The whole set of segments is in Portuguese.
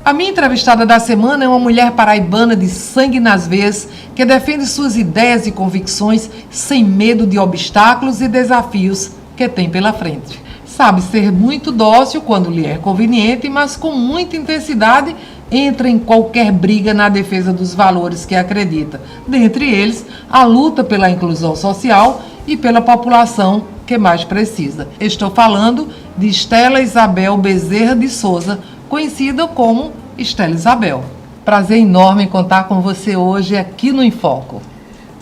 A minha entrevistada da semana é uma mulher paraibana de sangue nas veias que defende suas ideias e convicções sem medo de obstáculos e desafios que tem pela frente. Sabe ser muito dócil quando lhe é conveniente, mas com muita intensidade entra em qualquer briga na defesa dos valores que acredita, dentre eles a luta pela inclusão social e pela população que mais precisa. Estou falando de Estela Isabel Bezerra de Souza, conhecida como Estela Isabel. Prazer enorme em contar com você hoje aqui no Enfoco.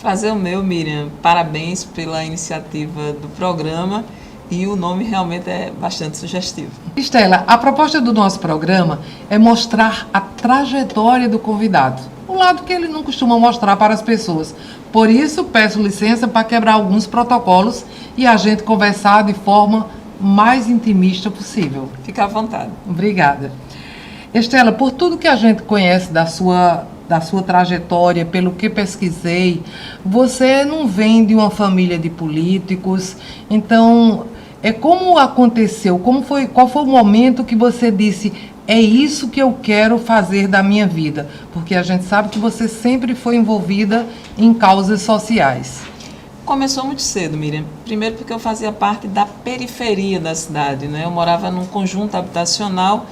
Prazer o meu, Miriam. Parabéns pela iniciativa do programa e o nome realmente é bastante sugestivo. Estela, a proposta do nosso programa é mostrar a trajetória do convidado, um lado que ele não costuma mostrar para as pessoas. Por isso, peço licença para quebrar alguns protocolos e a gente conversar de forma mais intimista possível. Fica à vontade. Obrigada. Estela, por tudo que a gente conhece da sua trajetória, pelo que pesquisei, você não vem de uma família de políticos, então, como aconteceu? Qual foi o momento que você disse, é isso que eu quero fazer da minha vida? Porque a gente sabe que você sempre foi envolvida em causas sociais. Começou muito cedo, Miriam. Primeiro porque eu fazia parte da periferia da cidade, né? Eu morava num conjunto habitacional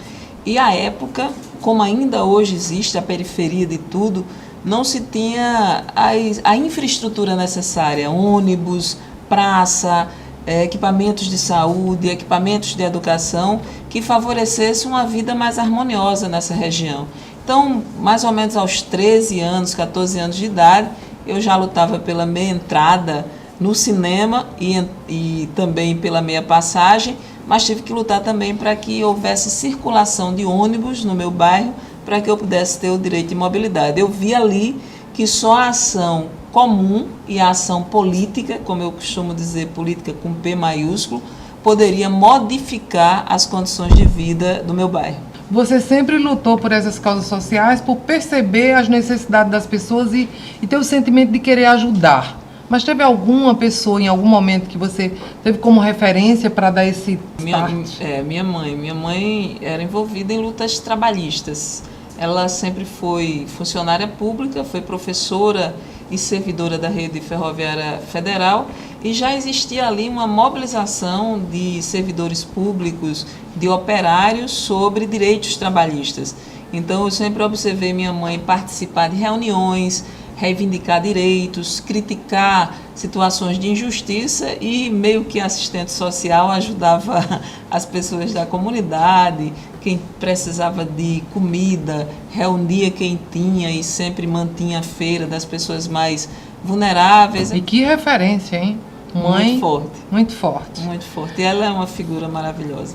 e à época, como ainda hoje existe a periferia de tudo, não se tinha a infraestrutura necessária, ônibus, praça, equipamentos de saúde, equipamentos de educação, que favorecesse uma vida mais harmoniosa nessa região. Então, mais ou menos aos 13 anos, 14 anos de idade, eu já lutava pela meia entrada no cinema e também pela meia passagem, mas tive que lutar também para que houvesse circulação de ônibus no meu bairro, para que eu pudesse ter o direito de mobilidade. Eu vi ali que só a ação comum e a ação política, como eu costumo dizer, política com P maiúsculo, poderia modificar as condições de vida do meu bairro. Você sempre lutou por essas causas sociais, por perceber as necessidades das pessoas e ter o sentimento de querer ajudar. Mas teve alguma pessoa, em algum momento, que você teve como referência para dar esse start? Minha mãe era envolvida em lutas trabalhistas. Ela sempre foi funcionária pública, foi professora e servidora da Rede Ferroviária Federal, e já existia ali uma mobilização de servidores públicos, de operários sobre direitos trabalhistas. Então eu sempre observei minha mãe participar de reuniões, reivindicar direitos, criticar situações de injustiça e meio que assistente social ajudava as pessoas da comunidade, quem precisava de comida, reunia quem tinha e sempre mantinha a feira das pessoas mais vulneráveis. E que referência, hein? Mãe, muito forte. Muito forte. Muito forte. E ela é uma figura maravilhosa.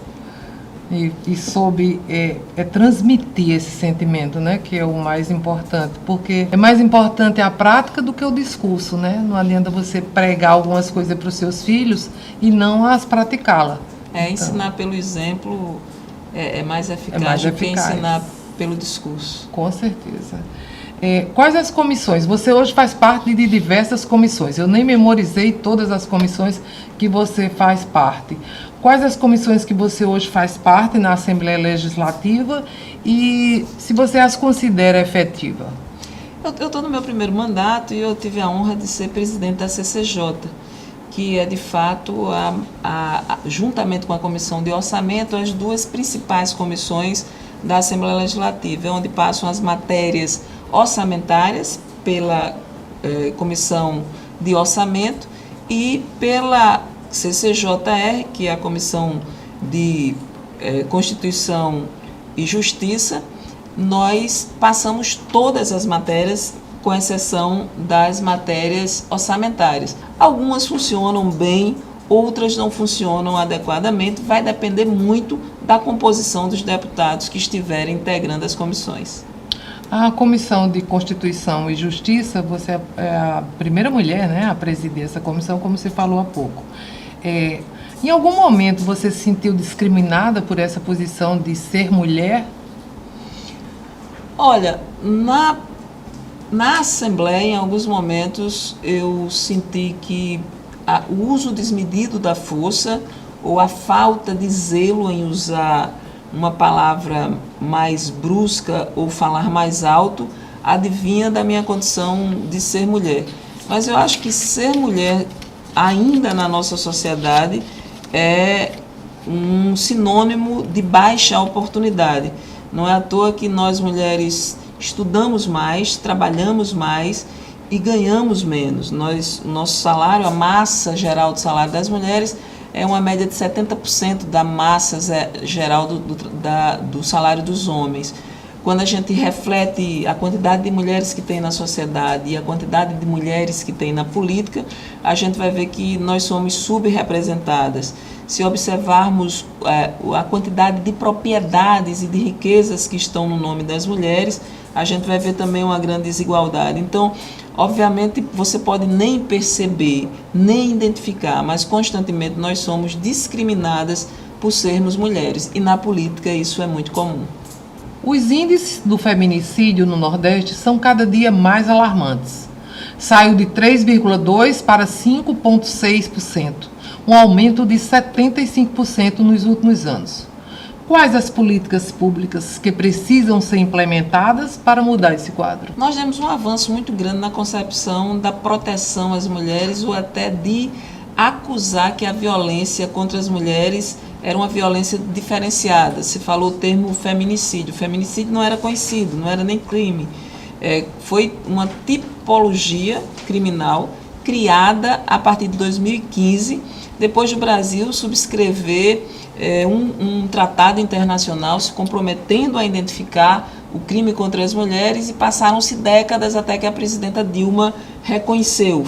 E soube transmitir esse sentimento, né, que é o mais importante, porque é mais importante a prática do que o discurso, né? Não adianta você pregar algumas coisas para os seus filhos e não as praticá-la. Ensinar pelo exemplo é mais eficaz do que ensinar pelo discurso. Com certeza. Quais as comissões? Você hoje faz parte de diversas comissões. Eu nem memorizei todas as comissões que você faz parte. Quais as comissões que você hoje faz parte na Assembleia Legislativa e se você as considera efetivas? Eu estou no meu primeiro mandato e eu tive a honra de ser presidente da CCJ, que é de fato, juntamente com a Comissão de Orçamento, as duas principais comissões da Assembleia Legislativa, onde passam as matérias orçamentárias pela Comissão de Orçamento e pela CCJR, que é a Comissão de Constituição e Justiça. Nós passamos todas as matérias, com exceção das matérias orçamentárias. Algumas funcionam bem, outras não funcionam adequadamente, vai depender muito da composição dos deputados que estiverem integrando as comissões. A Comissão de Constituição e Justiça, você é a primeira mulher, né, a presidir essa comissão, como você falou há pouco. Em algum momento você se sentiu discriminada por essa posição de ser mulher? Olha, na Assembleia, em alguns momentos, eu senti que o uso desmedido da força ou a falta de zelo em usar uma palavra mais brusca ou falar mais alto, adivinha da minha condição de ser mulher. Mas eu acho que ser mulher, ainda na nossa sociedade, é um sinônimo de baixa oportunidade. Não é à toa que nós mulheres estudamos mais, trabalhamos mais e ganhamos menos. Nosso salário, a massa geral do salário das mulheres é uma média de 70% da massa geral do salário dos homens. Quando a gente reflete a quantidade de mulheres que tem na sociedade e a quantidade de mulheres que tem na política, a gente vai ver que nós somos subrepresentadas. Se observarmos a quantidade de propriedades e de riquezas que estão no nome das mulheres, a gente vai ver também uma grande desigualdade. Então, obviamente, você pode nem perceber, nem identificar, mas constantemente nós somos discriminadas por sermos mulheres. E na política isso é muito comum. Os índices do feminicídio no Nordeste são cada dia mais alarmantes. Saiu de 3,2% para 5,6%, um aumento de 75% nos últimos anos. Quais as políticas públicas que precisam ser implementadas para mudar esse quadro? Nós temos um avanço muito grande na concepção da proteção às mulheres ou até de acusar que a violência contra as mulheres era uma violência diferenciada. Se falou o termo feminicídio. O feminicídio não era conhecido, não era nem crime. Foi uma tipologia criminal criada a partir de 2015, depois do Brasil subscrever um tratado internacional se comprometendo a identificar o crime contra as mulheres, e passaram-se décadas até que a presidenta Dilma reconheceu,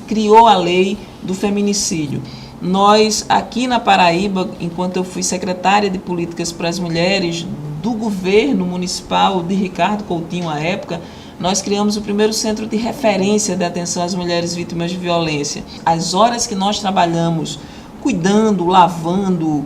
criou a lei do feminicídio. Nós, aqui na Paraíba, enquanto eu fui secretária de Políticas para as Mulheres do governo municipal de Ricardo Coutinho à época, nós criamos o primeiro centro de referência de atenção às mulheres vítimas de violência. As horas que nós trabalhamos cuidando, lavando,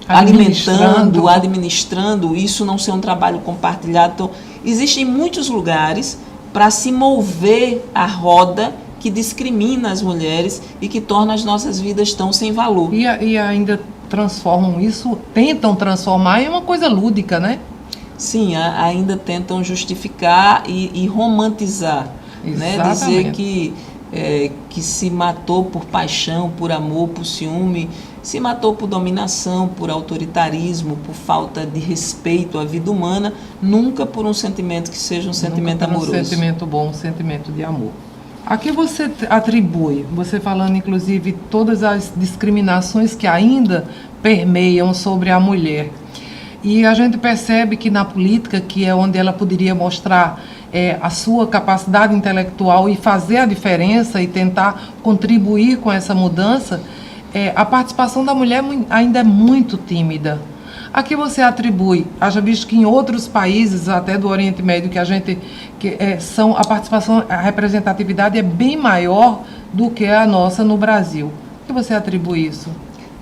alimentando, administrando, isso não ser um trabalho compartilhado. Então, existem muitos lugares para se mover a roda que discrimina as mulheres e que torna as nossas vidas tão sem valor. E ainda transformam isso, tentam transformar em uma coisa lúdica, né? Sim, ainda tentam justificar e romantizar, né? Dizer que se matou por paixão, por amor, por ciúme, se matou por dominação, por autoritarismo, por falta de respeito à vida humana, nunca por um sentimento que seja um sentimento amoroso. Um sentimento bom, um sentimento de amor. A que você atribui, você falando inclusive todas as discriminações que ainda permeiam sobre a mulher? E a gente percebe que na política, que é onde ela poderia mostrar a sua capacidade intelectual e fazer a diferença e tentar contribuir com essa mudança, a participação da mulher ainda é muito tímida. A que você atribui? Haja visto que em outros países, até do Oriente Médio, a participação, a representatividade é bem maior do que a nossa no Brasil. A que você atribui isso?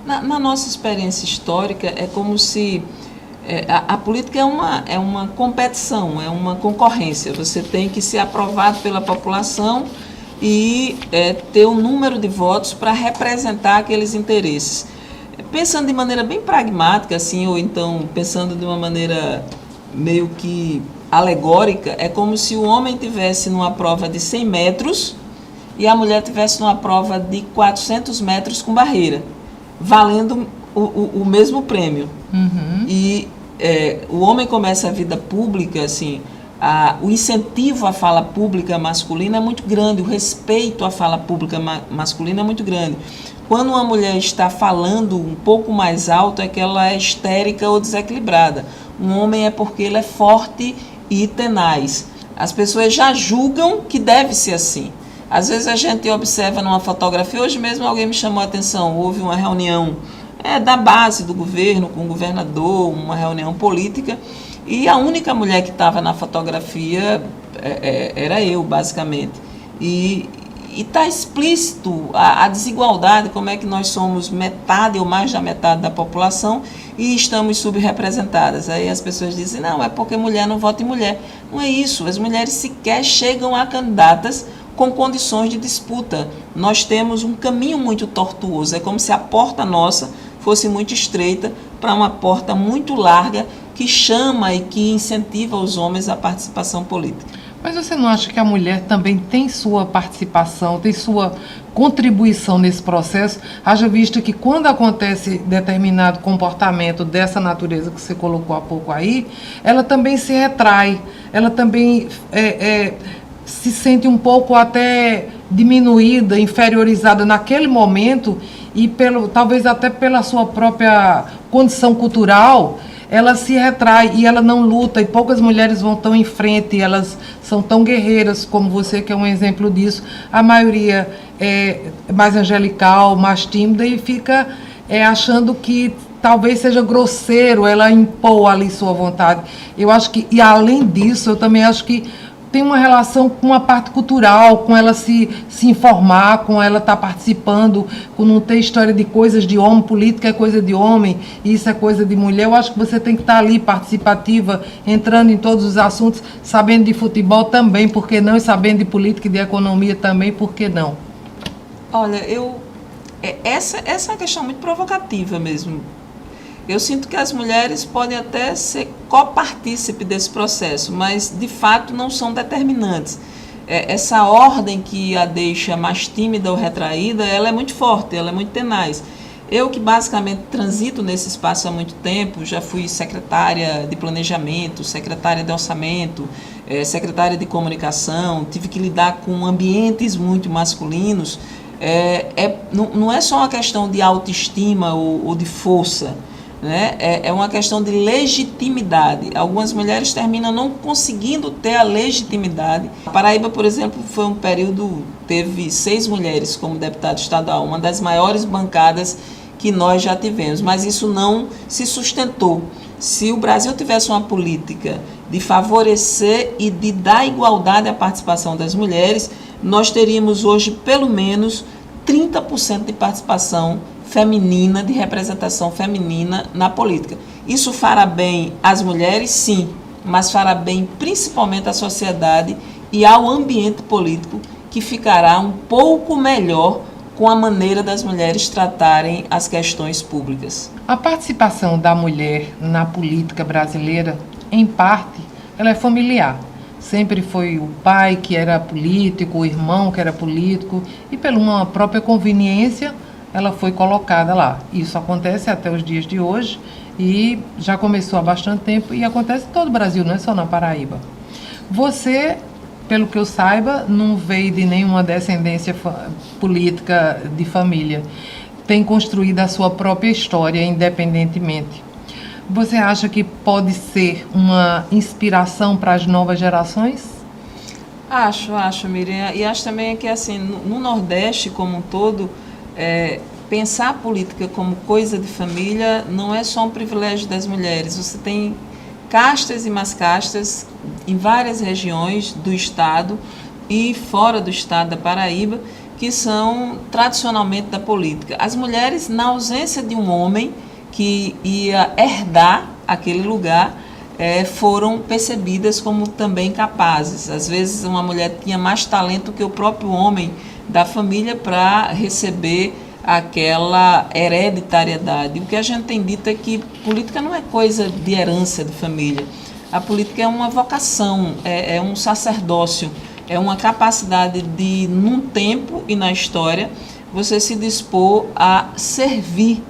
Na nossa experiência histórica, é como se a política é uma competição, é uma concorrência. Você tem que ser aprovado pela população e ter um número de votos para representar aqueles interesses. Pensando de maneira bem pragmática, assim, ou então pensando de uma maneira meio que alegórica, é como se o homem tivesse numa prova de 100 metros e a mulher tivesse numa prova de 400 metros com barreira, valendo o mesmo prêmio. Uhum. E o homem começa a vida pública, assim, o incentivo à fala pública masculina é muito grande, o respeito à fala pública masculina é muito grande. Quando uma mulher está falando um pouco mais alto, é que ela é histérica ou desequilibrada. Um homem é porque ele é forte e tenaz. As pessoas já julgam que deve ser assim. Às vezes a gente observa numa fotografia, hoje mesmo alguém me chamou a atenção, houve uma reunião da base do governo, com o governador, uma reunião política, e a única mulher que estava na fotografia era eu, basicamente. E está explícito a desigualdade, como é que nós somos metade ou mais da metade da população e estamos subrepresentadas. Aí as pessoas dizem, não, é porque mulher não vota em mulher. Não é isso, as mulheres sequer chegam a candidatas com condições de disputa. Nós temos um caminho muito tortuoso, é como se a porta nossa fosse muito estreita para uma porta muito larga que chama e que incentiva os homens à participação política. Mas você não acha que a mulher também tem sua participação, tem sua contribuição nesse processo? Haja visto que quando acontece determinado comportamento dessa natureza que você colocou há pouco aí, ela também se retrai, ela também se sente um pouco até diminuída, inferiorizada naquele momento e talvez até pela sua própria condição cultural, ela se retrai e ela não luta, e poucas mulheres vão tão em frente, elas são tão guerreiras como você, que é um exemplo disso. A maioria é mais angelical, mais tímida e fica achando que talvez seja grosseiro ela impor ali sua vontade. Eu acho que, e além disso, eu também acho que tem uma relação com a parte cultural, com ela se informar, com ela estar participando, com não ter história de coisas de homem, política é coisa de homem, isso é coisa de mulher. Eu acho que você tem que estar ali participativa, entrando em todos os assuntos, sabendo de futebol também, por que não? E sabendo de política e de economia também, por que não? Olha, essa é uma questão muito provocativa mesmo. Eu sinto que as mulheres podem até ser copartícipe desse processo, mas de fato não são determinantes. Essa ordem que a deixa mais tímida ou retraída, ela é muito forte, ela é muito tenaz. Eu que basicamente transito nesse espaço há muito tempo, já fui secretária de planejamento, secretária de orçamento, secretária de comunicação, tive que lidar com ambientes muito masculinos. Não é só uma questão de autoestima ou de força, né? É uma questão de legitimidade. Algumas mulheres terminam não conseguindo ter a legitimidade. A Paraíba, por exemplo, foi um período, teve 6 mulheres como deputada estadual, uma das maiores bancadas que nós já tivemos, mas isso não se sustentou. Se o Brasil tivesse uma política de favorecer e de dar igualdade à participação das mulheres, nós teríamos hoje pelo menos 30% de participação feminina, de representação feminina na política. Isso fará bem às mulheres, sim, mas fará bem principalmente à sociedade e ao ambiente político, que ficará um pouco melhor com a maneira das mulheres tratarem as questões públicas. A participação da mulher na política brasileira, em parte, ela é familiar. Sempre foi o pai que era político, o irmão que era político, e por uma própria conveniência, ela foi colocada lá. Isso acontece até os dias de hoje e já começou há bastante tempo e acontece em todo o Brasil, não é só na Paraíba. Você, pelo que eu saiba, não veio de nenhuma descendência política de família. Tem construído a sua própria história independentemente. Você acha que pode ser uma inspiração para as novas gerações? Acho, Miriam. E acho também que, assim, no Nordeste como um todo, pensar a política como coisa de família não é só um privilégio das mulheres. Você tem castas e mais castas em várias regiões do estado e fora do estado da Paraíba que são tradicionalmente da política. As mulheres, na ausência de um homem que ia herdar aquele lugar, foram percebidas como também capazes. Às vezes uma mulher tinha mais talento que o próprio homem da família para receber aquela hereditariedade. O que a gente tem dito é que política não é coisa de herança de família. A política é uma vocação, é um sacerdócio, é uma capacidade de, num tempo e na história, você se dispor a servir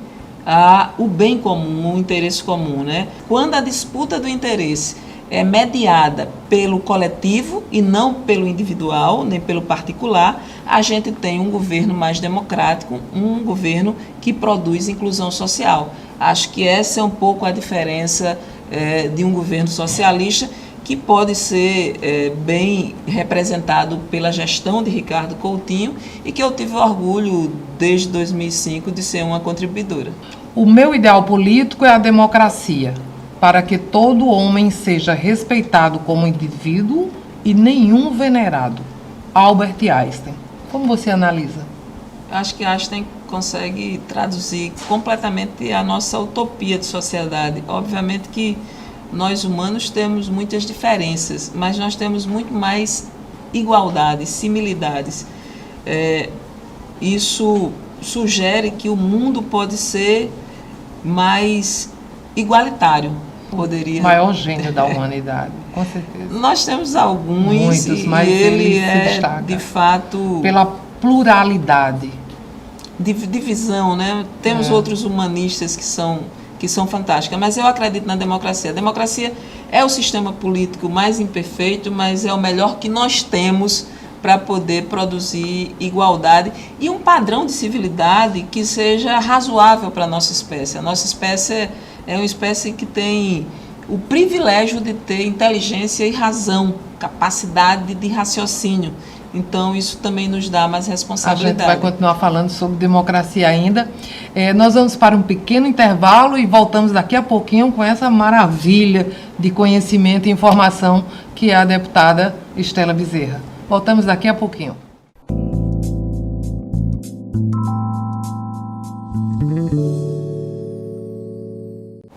o bem comum, o interesse comum, né? Quando a disputa do interesse é mediada pelo coletivo e não pelo individual, nem pelo particular, a gente tem um governo mais democrático, um governo que produz inclusão social. Acho que essa é um pouco a diferença de um governo socialista, que pode ser bem representado pela gestão de Ricardo Coutinho e que eu tive orgulho, desde 2005, de ser uma contribuidora. O meu ideal político é a democracia, para que todo homem seja respeitado como indivíduo e nenhum venerado. Albert Einstein. Como você analisa? Acho que Einstein consegue traduzir completamente a nossa utopia de sociedade. Obviamente que nós humanos temos muitas diferenças, mas nós temos muito mais igualdade, similitudes. Isso sugere que o mundo pode ser mais igualitário. Poderia. O maior gênio da humanidade, com certeza. Nós temos alguns, muitos, mas ele se destaca de fato pela pluralidade. Divisão, né? Temos outros humanistas que são fantásticos, mas eu acredito na democracia. A democracia é o sistema político mais imperfeito, mas é o melhor que nós temos para poder produzir igualdade e um padrão de civilidade que seja razoável para a nossa espécie. A nossa espécie é uma espécie que tem o privilégio de ter inteligência e razão, capacidade de raciocínio. Então, isso também nos dá mais responsabilidade. A gente vai continuar falando sobre democracia ainda. Nós vamos para um pequeno intervalo e voltamos daqui a pouquinho com essa maravilha de conhecimento e informação que é a deputada Estela Bezerra. Voltamos daqui a pouquinho.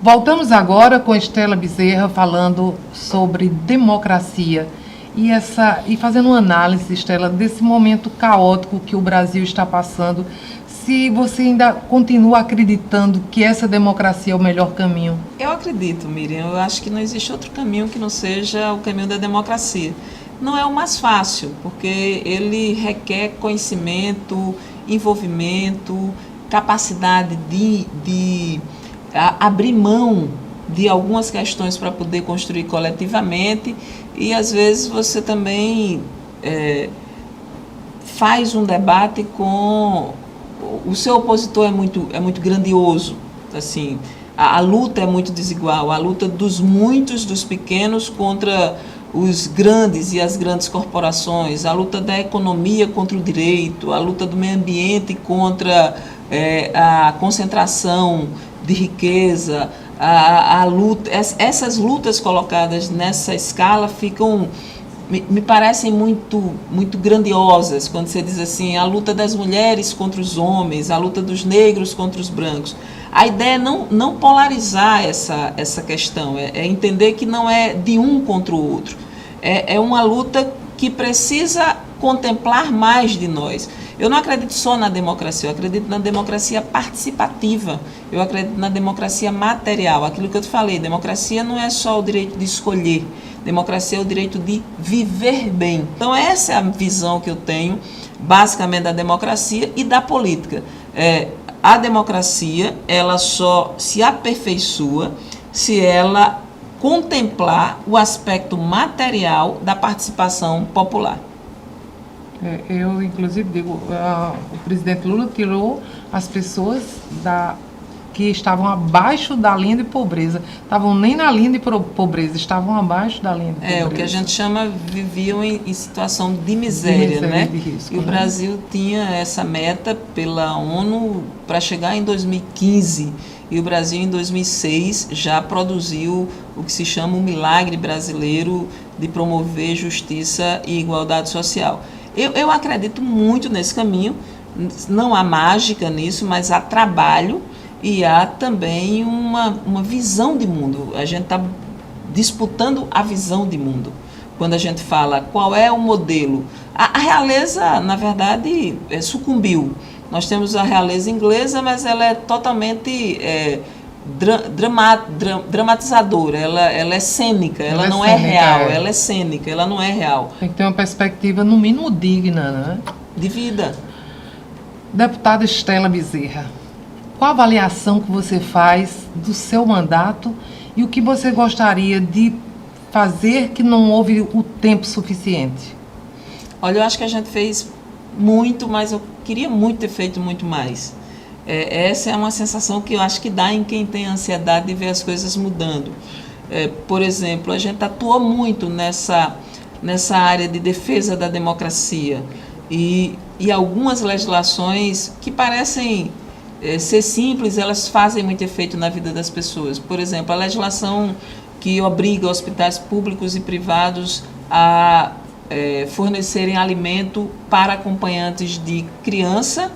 Voltamos agora com Estela Bezerra falando sobre democracia e fazendo uma análise, Estela, desse momento caótico que o Brasil está passando. Se você ainda continua acreditando que essa democracia é o melhor caminho? Eu acredito, Miriam. Eu acho que não existe outro caminho que não seja o caminho da democracia. Não é o mais fácil, porque ele requer conhecimento, envolvimento, capacidade de abrir mão de algumas questões para poder construir coletivamente e, às vezes, você também faz um debate com... O seu opositor é muito grandioso, assim, a luta é muito desigual, a luta dos muitos, dos pequenos contra os grandes e as grandes corporações, a luta da economia contra o direito, a luta do meio ambiente contra a concentração de riqueza, a luta, essas lutas colocadas nessa escala me parecem muito grandiosas, quando você diz assim, a luta das mulheres contra os homens, a luta dos negros contra os brancos. A ideia é não polarizar essa questão, é entender que não é de um contra o outro. É uma luta que precisa contemplar mais de nós. Eu não acredito só na democracia, eu acredito na democracia participativa, eu acredito na democracia material. Aquilo que eu te falei, democracia não é só o direito de escolher, democracia é o direito de viver bem. Então essa é a visão que eu tenho, basicamente, da democracia e da política. A democracia, ela só se aperfeiçoa se ela contemplar o aspecto material da participação popular. Eu, inclusive, digo, o presidente Lula tirou as pessoas que estavam abaixo da linha de pobreza. Estavam nem na linha de pobreza, estavam abaixo da linha de pobreza. O que a gente chama, viviam em situação de miséria, né? De risco, e o Brasil tinha essa meta pela ONU para chegar em 2015. E o Brasil, em 2006, já produziu o que se chama o milagre brasileiro de promover justiça e igualdade social. Eu acredito muito nesse caminho, não há mágica nisso, mas há trabalho e há também uma visão de mundo. A gente está disputando a visão de mundo. Quando a gente fala qual é o modelo, a realeza, na verdade, sucumbiu. Nós temos a realeza inglesa, mas ela é totalmente dramatizadora, ela é cênica, ela não é real, ela é cênica, ela não é real. Tem que ter uma perspectiva, no mínimo, digna, né? De vida. Deputada Estela Bezerra, qual a avaliação que você faz do seu mandato e o que você gostaria de fazer que não houve o tempo suficiente? Olha, eu acho que a gente fez muito, mas eu queria muito ter feito muito mais. Essa é uma sensação que eu acho que dá em quem tem ansiedade de ver as coisas mudando. Por exemplo, a gente atua muito nessa área de defesa da democracia e algumas legislações que parecem ser simples, elas fazem muito efeito na vida das pessoas. Por exemplo, a legislação que obriga hospitais públicos e privados a fornecerem alimento para acompanhantes de criança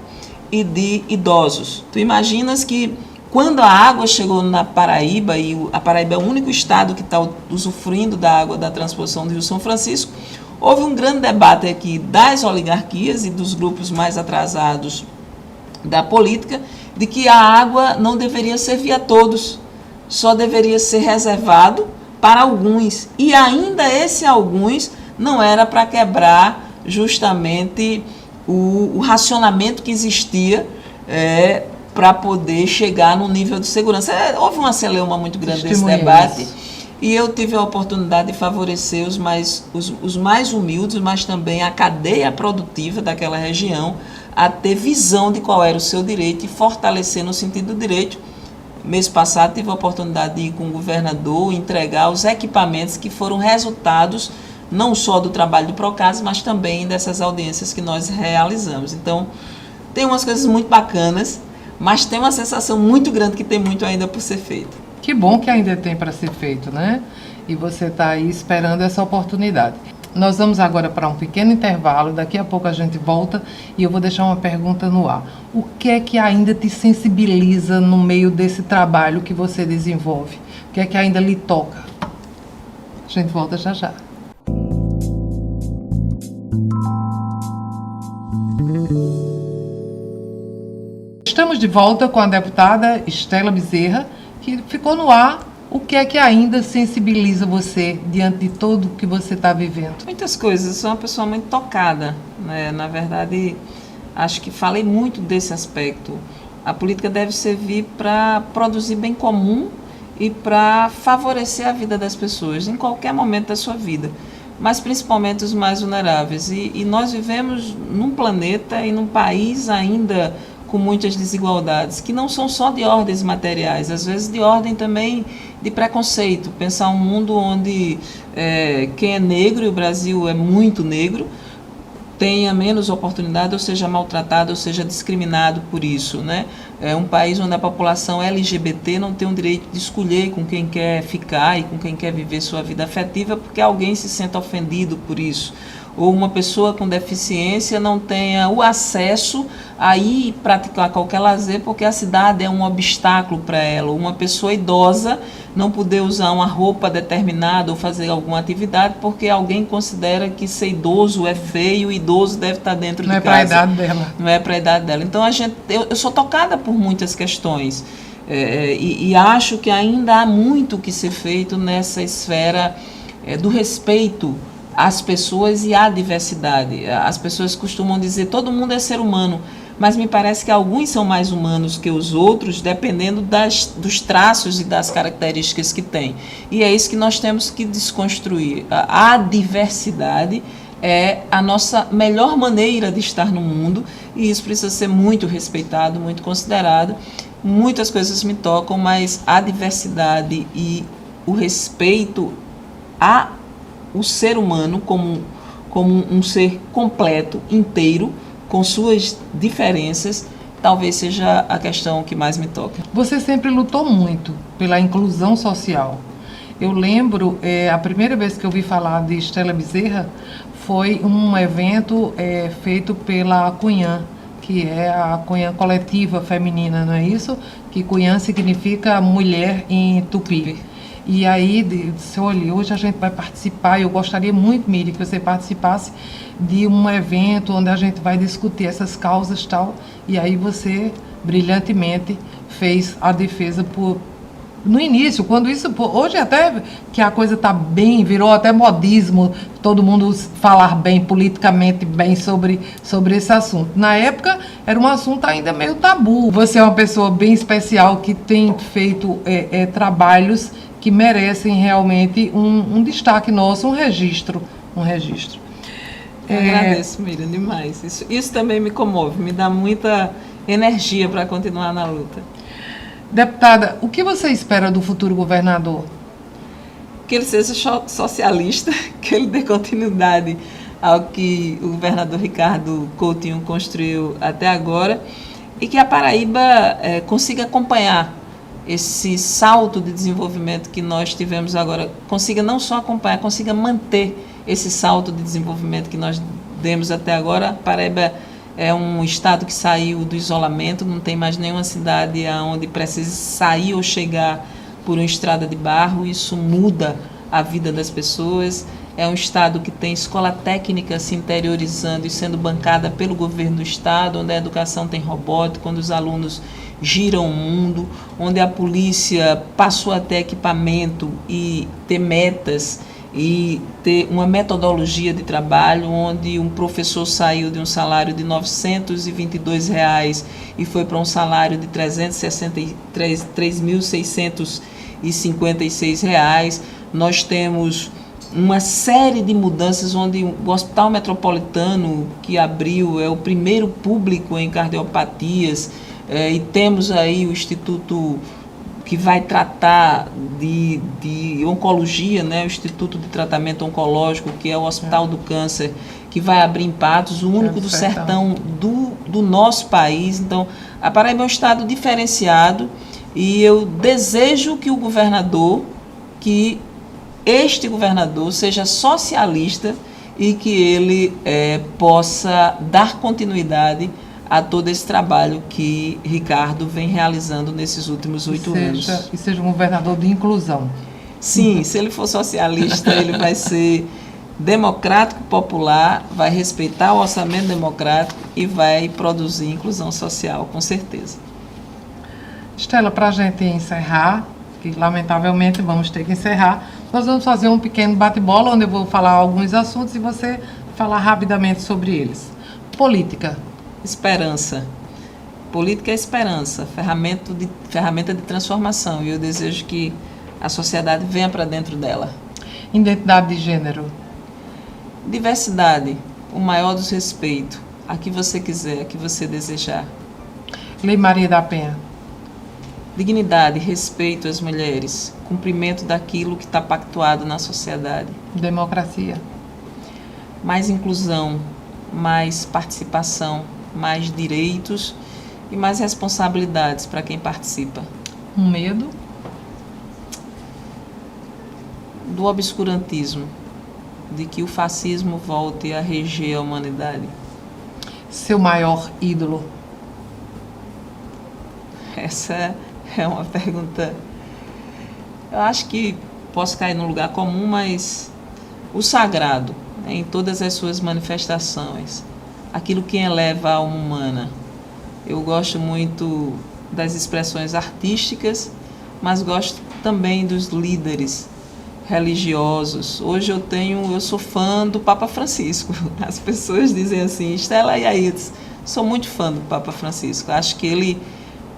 e de idosos. Tu imaginas que quando a água chegou na Paraíba, e a Paraíba é o único estado que está usufruindo da água da transposição do Rio São Francisco, houve um grande debate aqui das oligarquias e dos grupos mais atrasados da política, de que a água não deveria servir a todos, só deveria ser reservado para alguns. E ainda esse alguns não era para quebrar justamente o racionamento que existia para poder chegar no nível de segurança. Houve uma celeuma muito grande desse debate. E eu tive a oportunidade de favorecer os mais humildes, mas também a cadeia produtiva daquela região a ter visão de qual era o seu direito e fortalecer no sentido do direito. Mês passado tive a oportunidade de ir com o governador entregar os equipamentos que foram resultados não só do trabalho do Procas, mas também dessas audiências que nós realizamos. Então, tem umas coisas muito bacanas, mas tem uma sensação muito grande que tem muito ainda por ser feito. Que bom que ainda tem para ser feito, né? E você está aí esperando essa oportunidade. Nós vamos agora para um pequeno intervalo, daqui a pouco a gente volta e eu vou deixar uma pergunta no ar. O que é que ainda te sensibiliza no meio desse trabalho que você desenvolve? O que é que ainda lhe toca? A gente volta já já. Estamos de volta com a deputada Estela Bezerra, que ficou no ar. O que é que ainda sensibiliza você diante de tudo que você está vivendo? Muitas coisas. Eu sou uma pessoa muito tocada, né? Na verdade, acho que falei muito desse aspecto. A política deve servir para produzir bem comum e para favorecer a vida das pessoas em qualquer momento da sua vida, mas principalmente os mais vulneráveis. E nós vivemos num planeta e num país ainda com muitas desigualdades, que não são só de ordens materiais, às vezes de ordem também de preconceito. Pensar um mundo onde quem é negro, e o Brasil é muito negro, tenha menos oportunidade, ou seja maltratado, ou seja discriminado por isso, né? É um país onde a população LGBT não tem o direito de escolher com quem quer ficar e com quem quer viver sua vida afetiva, porque alguém se sente ofendido por isso. Ou uma pessoa com deficiência não tenha o acesso a ir praticar qualquer lazer porque a cidade é um obstáculo para ela. Ou uma pessoa idosa não poder usar uma roupa determinada ou fazer alguma atividade porque alguém considera que ser idoso é feio, e idoso deve estar dentro de casa. Não é para a idade dela. Não é para a idade dela. Então, eu sou tocada por muitas questões e acho que ainda há muito que ser feito nessa esfera do respeito às pessoas e à diversidade. As pessoas costumam dizer todo mundo é ser humano, mas me parece que alguns são mais humanos que os outros, dependendo dos traços e das características que têm. E é isso que nós temos que desconstruir. A diversidade é a nossa melhor maneira de estar no mundo, e isso precisa ser muito respeitado, muito considerado. Muitas coisas me tocam, mas a diversidade e o respeito o ser humano como um ser completo, inteiro, com suas diferenças, talvez seja a questão que mais me toca. Você sempre lutou muito pela inclusão social. Eu lembro, a primeira vez que eu ouvi falar de Estela Bezerra foi um evento feito pela Cunhã, que é a Cunhã Coletiva Feminina, não é isso? Que Cunhã significa mulher em tupi. E aí, disse, olha, hoje a gente vai participar, eu gostaria muito, Miri, que você participasse de um evento onde a gente vai discutir essas causas e tal. E aí você, brilhantemente, fez a defesa no início, quando isso... Hoje até que a coisa está bem, virou até modismo, todo mundo falar bem, politicamente bem sobre esse assunto. Na época, era um assunto ainda meio tabu. Você é uma pessoa bem especial que tem feito trabalhos que merecem realmente um destaque nosso, um registro. Eu agradeço, Miriam, demais. Isso também me comove, me dá muita energia para continuar na luta. Deputada, o que você espera do futuro governador? Que ele seja socialista, que ele dê continuidade ao que o governador Ricardo Coutinho construiu até agora, e que a Paraíba consiga acompanhar esse salto de desenvolvimento que nós tivemos agora, consiga não só acompanhar, consiga manter esse salto de desenvolvimento que nós demos até agora. A Paraíba é um estado que saiu do isolamento, não tem mais nenhuma cidade onde precise sair ou chegar por uma estrada de barro. Isso muda a vida das pessoas. É um estado que tem escola técnica se interiorizando e sendo bancada pelo governo do estado, onde a educação tem robótica, onde os alunos giram o mundo, onde a polícia passou a ter equipamento e ter metas e ter uma metodologia de trabalho, onde um professor saiu de um salário de R$ 922 e foi para um salário de R$ 363.656. Nós temos uma série de mudanças, onde o Hospital Metropolitano, que abriu, é o primeiro público em cardiopatias, e temos aí o Instituto que vai tratar de oncologia, né? O Instituto de Tratamento Oncológico, que é o Hospital do Câncer, que vai abrir em Patos, o único do sertão do nosso país. Então, a Paraíba é um estado diferenciado, e eu desejo que este governador seja socialista e que ele possa dar continuidade a todo esse trabalho que Ricardo vem realizando nesses últimos 8 anos. E seja um governador de inclusão. Sim, se ele for socialista, ele vai ser democrático, popular, vai respeitar o orçamento democrático e vai produzir inclusão social, com certeza. Estela, para a gente encerrar, que lamentavelmente vamos ter que encerrar, nós vamos fazer um pequeno bate-bola, onde eu vou falar alguns assuntos e você falar rapidamente sobre eles. Política. Esperança. Política é esperança, ferramenta de transformação, e eu desejo que a sociedade venha para dentro dela. Identidade de gênero. Diversidade, o maior dos respeitos, a que você quiser, a que você desejar. Lei Maria da Penha. Dignidade, respeito às mulheres, cumprimento daquilo que está pactuado na sociedade. Democracia. Mais inclusão, mais participação, mais direitos e mais responsabilidades para quem participa. Um medo. Do obscurantismo, de que o fascismo volte a reger a humanidade. Seu maior ídolo. Essa é uma pergunta, eu acho que posso cair num lugar comum, mas o sagrado, né, em todas as suas manifestações, aquilo que eleva a alma humana. Eu gosto muito das expressões artísticas, mas gosto também dos líderes religiosos. Hoje eu sou fã do Papa Francisco. As pessoas dizem assim, Estela e Aídes, sou muito fã do Papa Francisco. Acho que ele,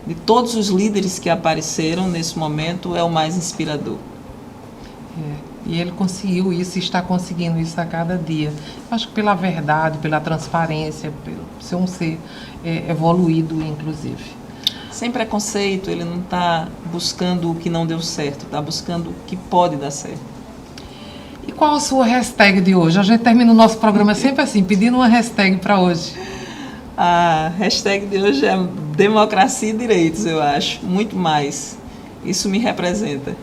de todos os líderes que apareceram nesse momento, é o mais inspirador. E ele conseguiu isso e está conseguindo isso a cada dia. Acho que pela verdade, pela transparência, pelo ser um ser evoluído, inclusive. Sem preconceito, ele não está buscando o que não deu certo, está buscando o que pode dar certo. E qual a sua hashtag de hoje? A gente termina o nosso programa sempre assim, pedindo uma hashtag para hoje. A hashtag de hoje é democracia e direitos, eu acho, muito mais. Isso me representa.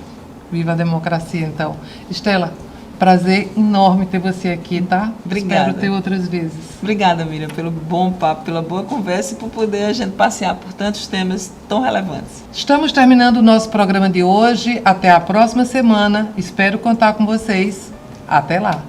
Viva a democracia, então. Estela, prazer enorme ter você aqui, tá? Obrigada. Espero ter outras vezes. Obrigada, Miriam, pelo bom papo, pela boa conversa e por poder a gente passear por tantos temas tão relevantes. Estamos terminando o nosso programa de hoje. Até a próxima semana. Espero contar com vocês. Até lá.